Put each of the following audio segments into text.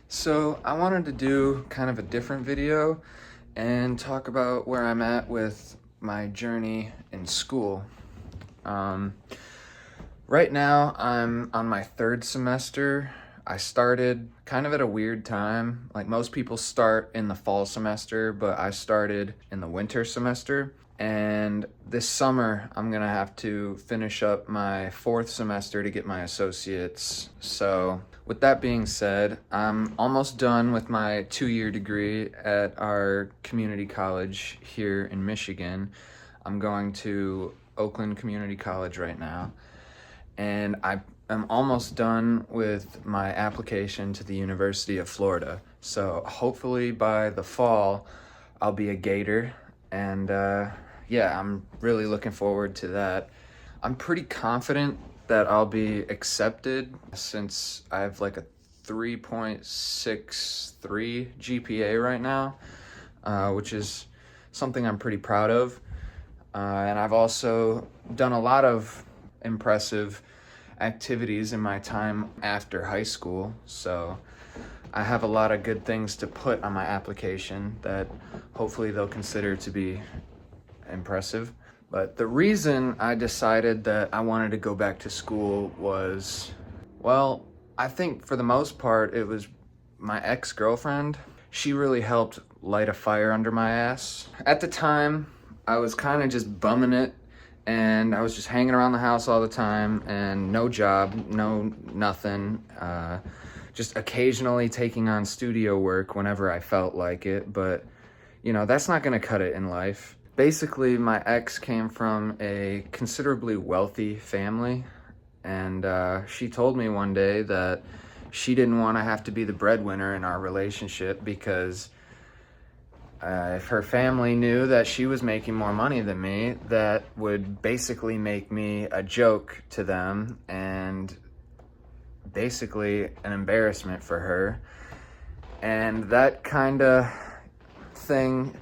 So I wanted to do kind of a different video and talk about where I'm at with my journey in school. Um, right now, I'm on my third semester. I started kind of at a weird time. Like most people start in the fall semester, but I started in the winter semester. And this summer, I'm gonna have to finish up my fourth semester to get my associates. So, with that being said, I'm almost done with my 2-year degree at our community college here in Michigan. I'm going to Oakland Community College right now, and I am almost done with my application to the University of Florida. So, hopefully, by the fall, I'll be a Gator, and yeah, I'm really looking forward to that. I'm pretty confident that I'll be accepted since I have like a 3.63 GPA right now, which is something I'm pretty proud of. And I've also done a lot of impressive activities in my time after high school, so I have a lot of good things to put on my application that hopefully they'll consider to be impressive. But the reason I decided that I wanted to go back to school was, well, I think for the most part it was my ex-girlfriend. She really helped light a fire under my ass. At the time, I was kind of just bumming it, and I was just hanging around the house all the time and no job, no nothing. Just occasionally taking on studio work whenever I felt like it, but that's not gonna cut it in life. Basically, my ex came from a considerably wealthy family, and she told me one day that she didn't want to have to be the breadwinner in our relationship because if her family knew that she was making more money than me, that would basically make me a joke to them and basically an embarrassment for her. And that kind of thing,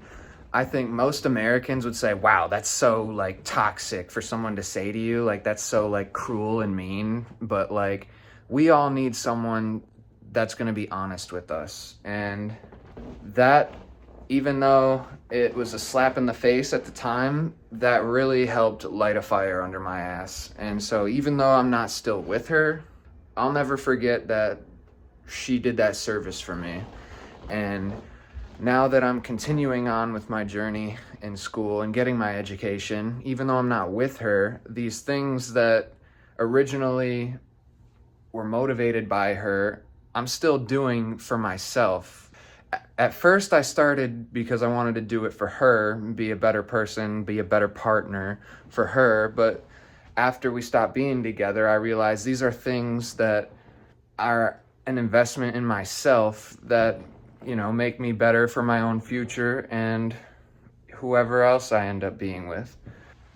I think most Americans would say, wow, that's so like toxic for someone to say to you. Like that's so like cruel and mean. But like we all need someone that's going to be honest with us. And that, even though it was a slap in the face at the time, that really helped light a fire under my ass. And so even though I'm not still with her, I'll never forget that she did that service for me. And now that I'm continuing on with my journey in school and getting my education, even though I'm not with her, these things that originally were motivated by her, I'm still doing for myself. At first, I started because I wanted to do it for her, be a better person, be a better partner for her. But after we stopped being together, I realized these are things that are an investment in myself that make me better for my own future and whoever else I end up being with.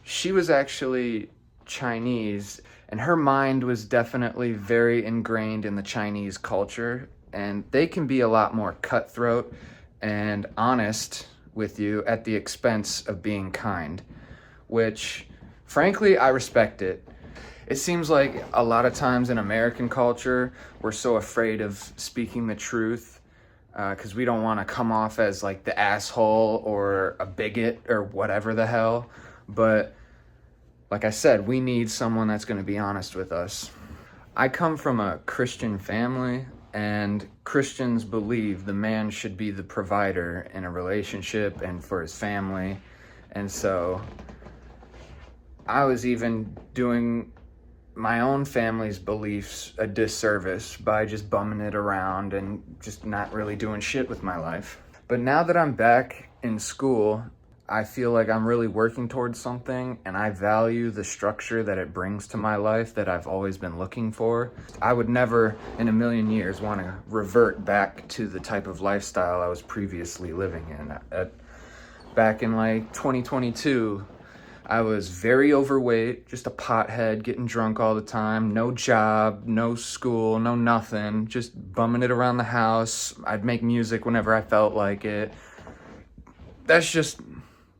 She was actually Chinese, and her mind was definitely very ingrained in the Chinese culture, and they can be a lot more cutthroat and honest with you at the expense of being kind, which, frankly, I respect it. It seems like a lot of times in American culture, we're so afraid of speaking the truth because we don't want to come off as like the asshole or a bigot or whatever the hell. But like I said, we need someone that's going to be honest with us. I come from a Christian family, and Christians believe the man should be the provider in a relationship and for his family. And so I was even doing my own family's beliefs a disservice by just bumming it around and just not really doing shit with my life. But now that I'm back in school, I feel like I'm really working towards something, and I value the structure that it brings to my life that I've always been looking for. I would never in a million years want to revert back to the type of lifestyle I was previously living in. Back in like 2022, I was very overweight, just a pothead, getting drunk all the time, no job, no school, no nothing, just bumming it around the house. I'd make music whenever I felt like it. That's just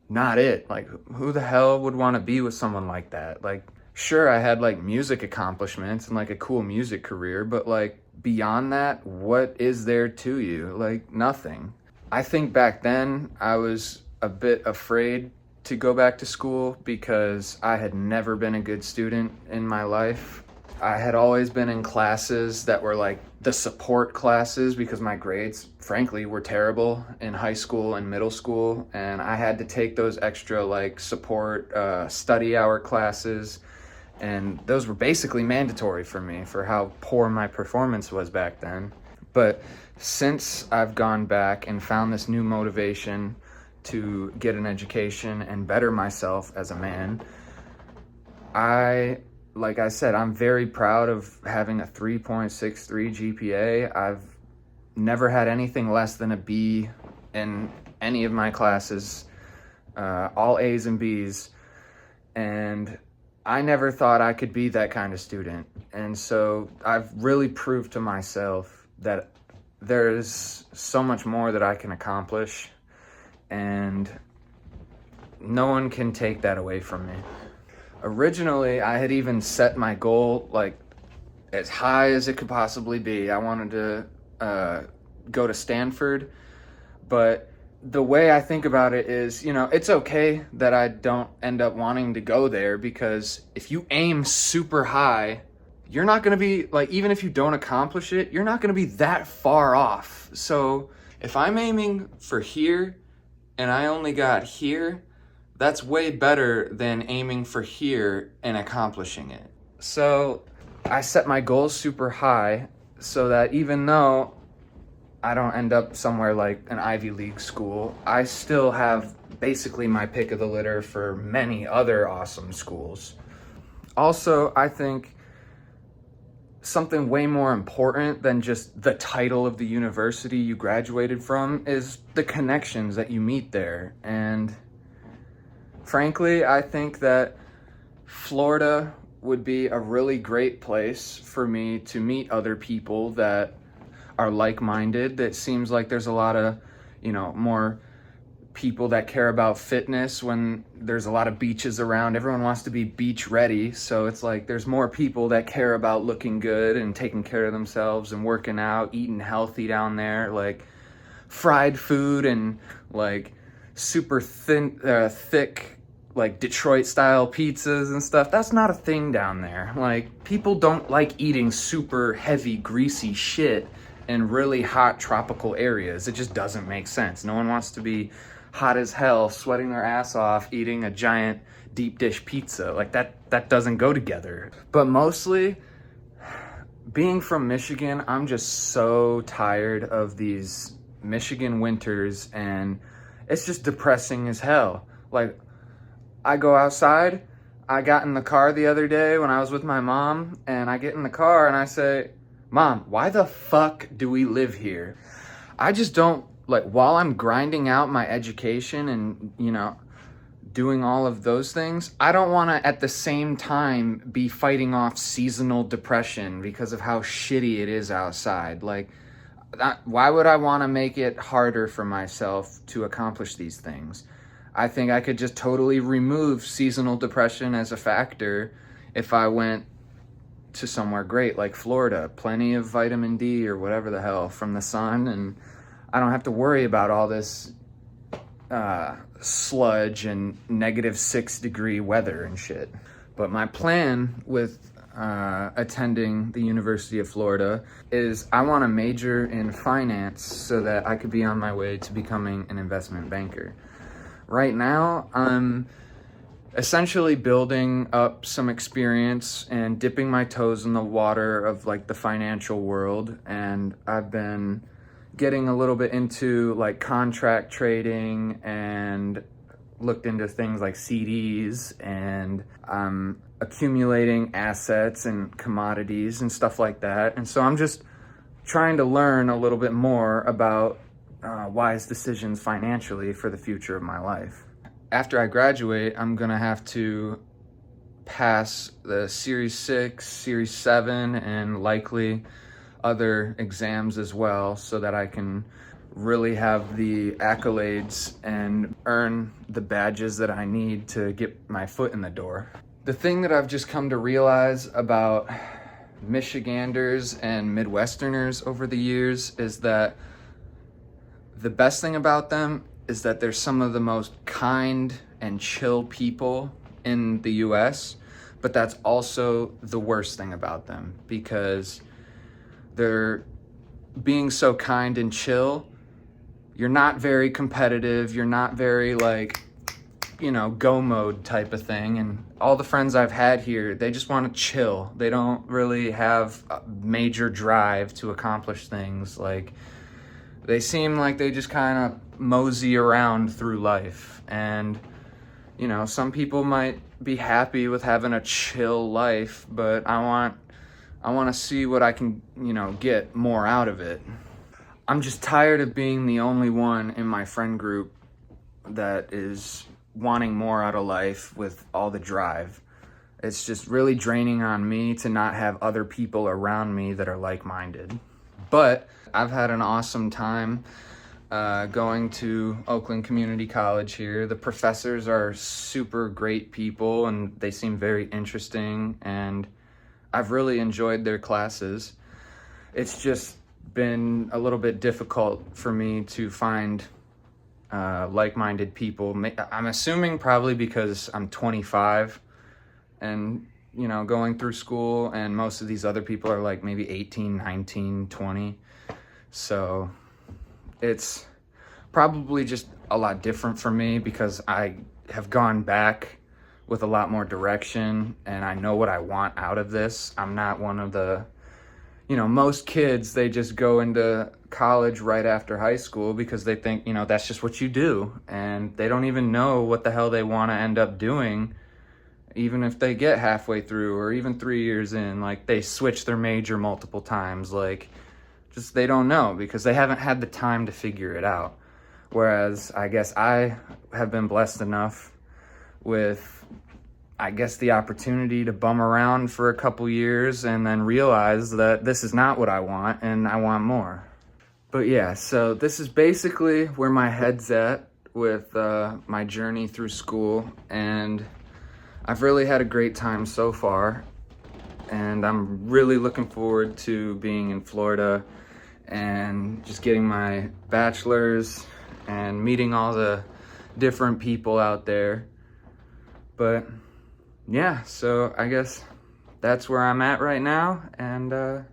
not it. Like, who the hell would want to be with someone like that? Like, sure, I had like music accomplishments and like a cool music career, but like beyond that, what is there to you? Like, nothing. I think back then I was a bit afraid to go back to school because I had never been a good student in my life. I had always been in classes that were like the support classes because my grades, frankly, were terrible in high school and middle school. And I had to take those extra like support study hour classes. And those were basically mandatory for me for how poor my performance was back then. But since I've gone back and found this new motivation to get an education and better myself as a man, like I said, I'm very proud of having a 3.63 GPA. I've never had anything less than a B in any of my classes, all A's and B's. And I never thought I could be that kind of student. And so I've really proved to myself that there's so much more that I can accomplish, and no one can take that away from me. Originally, I had even set my goal like as high as it could possibly be. I wanted to go to Stanford, but the way I think about it is, it's okay that I don't end up wanting to go there, because if you aim super high, you're not going to be like, even if you don't accomplish it, you're not going to be that far off. So if I'm aiming for here and I only got here, that's way better than aiming for here and accomplishing it. So I set my goals super high so that even though I don't end up somewhere like an Ivy League school, I still have basically my pick of the litter for many other awesome schools. Also, I think something way more important than just the title of the university you graduated from is the connections that you meet there. And frankly, I think that Florida would be a really great place for me to meet other people that are like-minded. That seems like there's a lot of, more people that care about fitness when there's a lot of beaches around. Everyone wants to be beach ready. So it's like there's more people that care about looking good and taking care of themselves and working out, eating healthy down there. Like fried food and like super thick, like Detroit style pizzas and stuff. That's not a thing down there. Like, people don't like eating super heavy, greasy shit in really hot tropical areas. It just doesn't make sense. No one wants to be hot as hell, sweating their ass off, eating a giant deep dish pizza. Like that doesn't go together. But mostly, being from Michigan, I'm just so tired of these Michigan winters, and it's just depressing as hell. Like, I go outside. I got in the car the other day when I was with my mom, and I get in the car and I say, "Mom, why the fuck do we live here?" I just don't, like, while I'm grinding out my education and, doing all of those things, I don't want to at the same time be fighting off seasonal depression because of how shitty it is outside. Like, why would I want to make it harder for myself to accomplish these things? I think I could just totally remove seasonal depression as a factor if I went to somewhere great like Florida. Plenty of vitamin D or whatever the hell from the sun, and I don't have to worry about all this sludge and -6-degree weather and shit. But my plan with attending the University of Florida is I want to major in finance so that I could be on my way to becoming an investment banker. Right now, I'm essentially building up some experience and dipping my toes in the water of like the financial world. And I've been getting a little bit into like contract trading and looked into things like CDs, and I'm accumulating assets and commodities and stuff like that. And so I'm just trying to learn a little bit more about wise decisions financially for the future of my life. After I graduate, I'm gonna have to pass the Series 6, Series 7, and likely other exams as well, so that I can really have the accolades and earn the badges that I need to get my foot in the door. The thing that I've just come to realize about Michiganders and Midwesterners over the years is that the best thing about them is that they're some of the most kind and chill people in the US, but that's also the worst thing about them because they're being so kind and chill. You're not very competitive. You're not very go mode type of thing. And all the friends I've had here, they just want to chill. They don't really have a major drive to accomplish things. Like, they seem like they just kind of mosey around through life. And, some people might be happy with having a chill life, but I want to see what I can, get more out of it. I'm just tired of being the only one in my friend group that is wanting more out of life with all the drive. It's just really draining on me to not have other people around me that are like-minded. But I've had an awesome time going to Oakland Community College here. The professors are super great people and they seem very interesting, and I've really enjoyed their classes. It's just been a little bit difficult for me to find like-minded people. I'm assuming probably because I'm 25 and, going through school, and most of these other people are like maybe 18, 19, 20. So it's probably just a lot different for me because I have gone back with a lot more direction and I know what I want out of this. I'm not one of the, most kids, they just go into college right after high school because they think, that's just what you do. And they don't even know what the hell they want to end up doing. Even if they get halfway through or even 3 years in, like, they switch their major multiple times. Like, just they don't know because they haven't had the time to figure it out. Whereas I guess I have been blessed enough with, the opportunity to bum around for a couple years and then realize that this is not what I want and I want more. But yeah, so this is basically where my head's at with my journey through school, and I've really had a great time so far, and I'm really looking forward to being in Florida and just getting my bachelor's and meeting all the different people out there. But yeah, so I guess that's where I'm at right now, and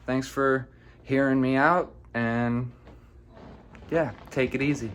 thanks for hearing me out, and yeah, take it easy.